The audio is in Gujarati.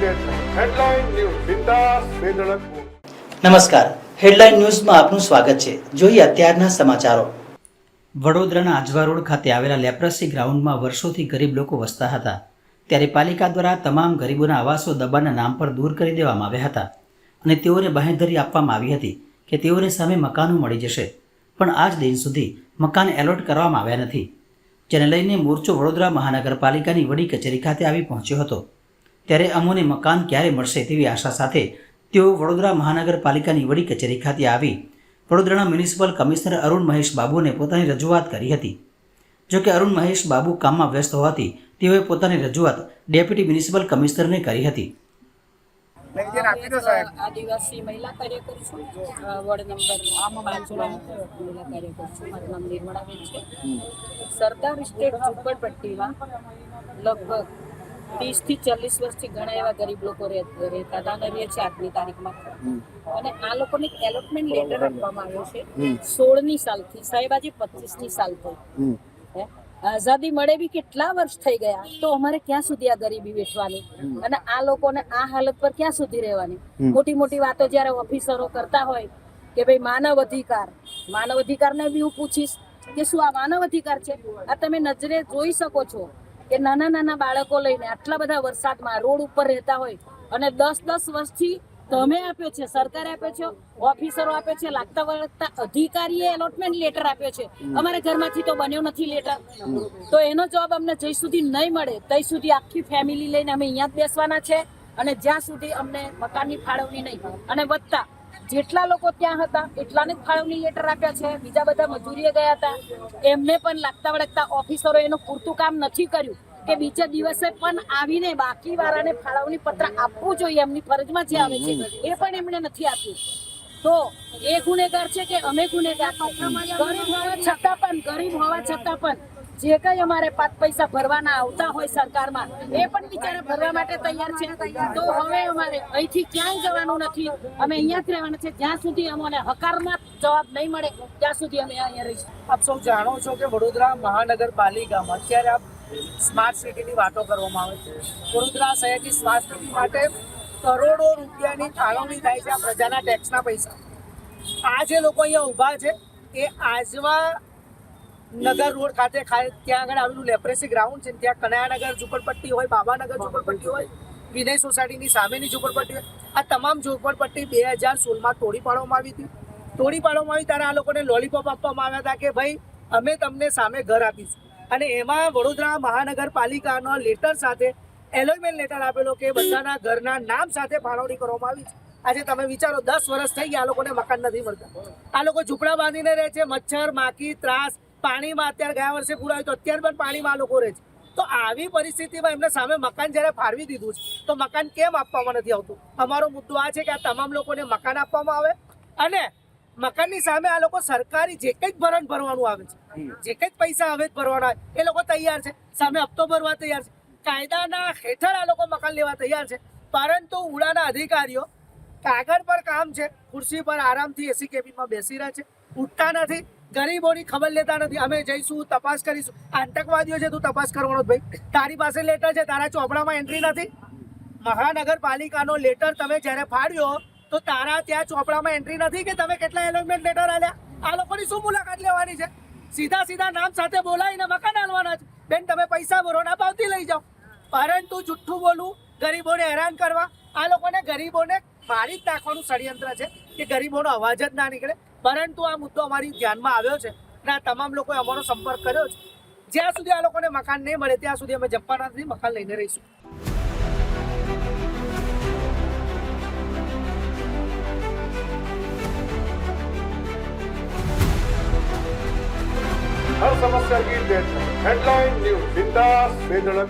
Headline news બિંદાસ બેધડક. નમસ્કાર, હેડલાઇન ન્યૂઝમાં આપનું સ્વાગત છે. જોઈએ અત્યારના સમાચારો. વડોદરાના આજવા રોડ ખાતે આવેલા લેપ્રસી ગ્રાઉન્ડમાં વર્ષોથી ગરીબ લોકો વસતા હતા, ત્યારે પાલિકા દ્વારા તમામ ગરીબોના આવાસો દબાણના નામ પર દૂર કરી દેવામાં આવ્યા હતા અને તેઓને બાંહેધરી આપવામાં આવી હતી કે તેઓને સામે મકાનો મળી જશે, પણ આજ દિન સુધી મકાન એલોટ કરવામાં આવ્યા નથી, જેને લઈને મોરચો વડોદરા મહાનગરપાલિકાની વડી કચેરી ખાતે આવી પહોંચ્યો હતો. ત્યારે અમોને મકાન ક્યારે મળશે તેવી આશા સાથે તેઓ વડોદરા મહાનગરપાલિકાની વડી કચેરી ખાતે આવી વડોદરાના મ્યુનિસિપલ કમિશનર અરુણ મહેશ બાબુને પોતાની રજૂઆત કરી હતી. જોકે અરુણ મહેશ બાબુ કામમાં વ્યસ્ત હોવાથી તેઓએ પોતાની રજૂઆત ડેપ્યુટી મ્યુનિસિપલ કમિશનરને કરી હતી. આદિવાસી મહિલા કાર્યકર છું, વોર્ડ નંબર 5 મહિલા કાર્યકર છું. મારું નામ નિર્મળાબેન છે. સરદાર સ્ટેટ ઝૂંપડપટ્ટીમાં લગભગ 30 થી 40 વર્ષથી ઘણા એવા ગરીબ લોકો રહેતા હતા અને રહે છે આજની તારીખમાં. અને આ લોકોને એલોટમેન્ટ લેટર આપવામાં આવ્યો છે 16ની સાલથી, સાહેબ આજે 25ની સાલ થઈ. આઝાદી મળે બી કેટલા વર્ષ થઈ ગયા, તો અમારે ક્યાં સુધી આ ગરીબી વેઠવાની અને આ લોકોને આ હાલત પર ક્યાં સુધી રહેવાની? મોટી મોટી વાતો જ્યારે ઓફિસરો કરતા હોય કે ભાઈ માનવ અધિકારને બી હું પૂછીશ કે શું આ માનવ અધિકાર છે? આ તમે નજરે જોઈ શકો છો કે નાના નાના બાળકો લઈને આટલા બધા વરસાદમાં રોડ ઉપર રહેતા હોય અને 10 વર્ષથી તમે આપ્યો છે, સરકારે આપ્યો છે, ઓફિસરો આપ્યો છે, લાગતા વળગતા અધિકારીએ એલોટમેન્ટ લેટર આપ્યો છે. અમારા ઘરમાંથી તો બન્યો નથી લેટર, તો એનો જવાબ અમને જ્યાં સુધી નહીં મળે ત્યાં સુધી આખી ફેમિલી લઈને અમે અહીંયા જ બેસવાના છે અને જ્યાં સુધી અમને મકાનની ફાળવણી નહીં. અને વધતા જેટલા લોકો ત્યાં હતા એટલાને જ ફાળવણી લેટર આપ્યા છે. બીજા બધા મજૂરીએ ગયા હતા, એમને પણ લાગતા વળગતા ઓફિસરો એનું પૂરતું કામ નથી કર્યું કે બીજા દિવસે પણ આવીને બાકી વાળાને ફાળવણી પત્ર આપવું જોઈએ, એમની ફરજમાં જે આવે છે એ પણ એમણે નથી આપ્યું. તો એ ગુનેગાર છે કે અમે ગુનેગાર? ગરીબ હોવા છતાં પણ જે કઈ અમારે 5 પૈસા ભરવાના આવતા હોય સરકારમાં એ પણ બિચારા ભરવા માટે તૈયાર છે. તો હવે અમારે અહીંથી ક્યાંય જવાનું નથી, અમે અહીંયા જ રહેવાના છે. જ્યાં સુધી અમને હકારમાં જવાબ નહીં મળે ત્યાં સુધી અમે અહીંયા રહીશું. આપ સૌ જાણો છો કે વડોદરા મહાનગરપાલિકામાં અત્યારે આપ સ્માર્ટ સિટીની વાતો કરવામાં આવે છે. વડોદરા શહેરની સ્માર્ટ સિટી માટે કરોડો રૂપિયાની ફાળવણી થાય છે આ પ્રજાના ટેક્સના પૈસા. આ જે લોકો અહીંયા ઊભા છે એ આજવા નગર રોડ ખાતે ત્યાં આગળ આવેલું લેપ્રેસી ગ્રાઉન્ડ છે, ત્યાં કનૈયાનગર ઝૂંપડપટ્ટી હોય, બાબાનગર ઝૂંપડપટ્ટી હોય, વિનય સોસાયટીની સામેની ઝૂંપડપટ્ટી હોય, આ તમામ ઝૂંપડપટ્ટી 2016માં તોડી પાડવામાં આવી હતી. તોડી પાડવામાં આવી ત્યારે આ લોકોને લોલીપોપ આપવામાં આવ્યા હતા કે ભાઈ અમે તમને સામે ઘર આપીશું. અને એમાં વડોદરા મહાનગરપાલિકાનો લેટર સાથે એલોટમેન્ટ લેટર આપેલો કે બધાના ઘરના નામ સાથે ફાળવણી કરવામાં આવી છે. આજે તમે વિચારો 10 વર્ષ થઈ ગયા, આ લોકોને મકાન નથી મળતા. આ લોકો ઝૂંપડા બાંધીને રહે છે, મચ્છર માખી ત્રાસ, પાણીમાં અત્યારે ગયા વર્ષે પૂરા હોય તો અત્યારે પણ પાણીમાં આ લોકો રહે છે. તો આવી પરિસ્થિતિમાં એમને સામે મકાન જ્યારે ફાળવી દીધું છે તો મકાન કેમ આપવામાં નથી આવતું? અમારો મુદ્દો આ છે કે આ તમામ લોકોને મકાન આપવામાં આવે અને મકાનની સામે આ લોકો સરકારી જે કંઈક ભરણ ભરવાનું આવે છે, જે કંઈક પૈસા હવે જ ભરવાના એ લોકો તૈયાર છે, સામે હપ્તો ભરવા તૈયાર છે, કાયદાના હેઠળ આ લોકો મકાન લેવા તૈયાર છે. પરંતુ ઉડાના અધિકારીઓ કાગળ પર કામ છે, ખુરશી પર આરામથી એસી કેબિનમાં બેસી રહ્યા છે, ઉઠતા નથી, ગરીબોની ખબર લેતા નથી. અમે જઈશું, તપાસ કરીશું. આતંકવાદીઓ છે, તું તપાસ કરવાનો ભાઈ, તારી પાસે લેટર છે, તારા ચોપડામાં એન્ટ્રી નથી. મહાનગરપાલિકાનો લેટર તમે જ્યારે ફાડ્યો તો તારા ત્યાં ચોપડામાં એન્ટ્રી નથી કે તમે કેટલા એલોટમેન્ટ લેટર આલ્યા. આ લોકોની શું મુલાકાત લેવાની છે? સીધા નામ સાથે બોલાવીને મકાન આલવાના છે. બેન તમે પૈસા ભરો ના પાવતી લઈ જાઓ. પરંતુ જુઠ્ઠું બોલવું, ગરીબોને હેરાન કરવા, આ લોકોને ગરીબોને મારી જ નાખવાનું ષડયંત્ર છે કે ગરીબોનો અવાજ જ ના નીકળે. પરંતુ આ મુદ્દો અમારી ધ્યાનમાં આવ્યો છે અને આ તમામ લોકોએ અમારો સંપર્ક કર્યો છે. જ્યાં સુધી આ લોકોને મકાન નહીં મળે ત્યાં સુધી અમે જપવાના નથી, મકાન લઈને રહીશું. हर समस्या की हेडलाइन न्यूज बिंदास बेधड़क.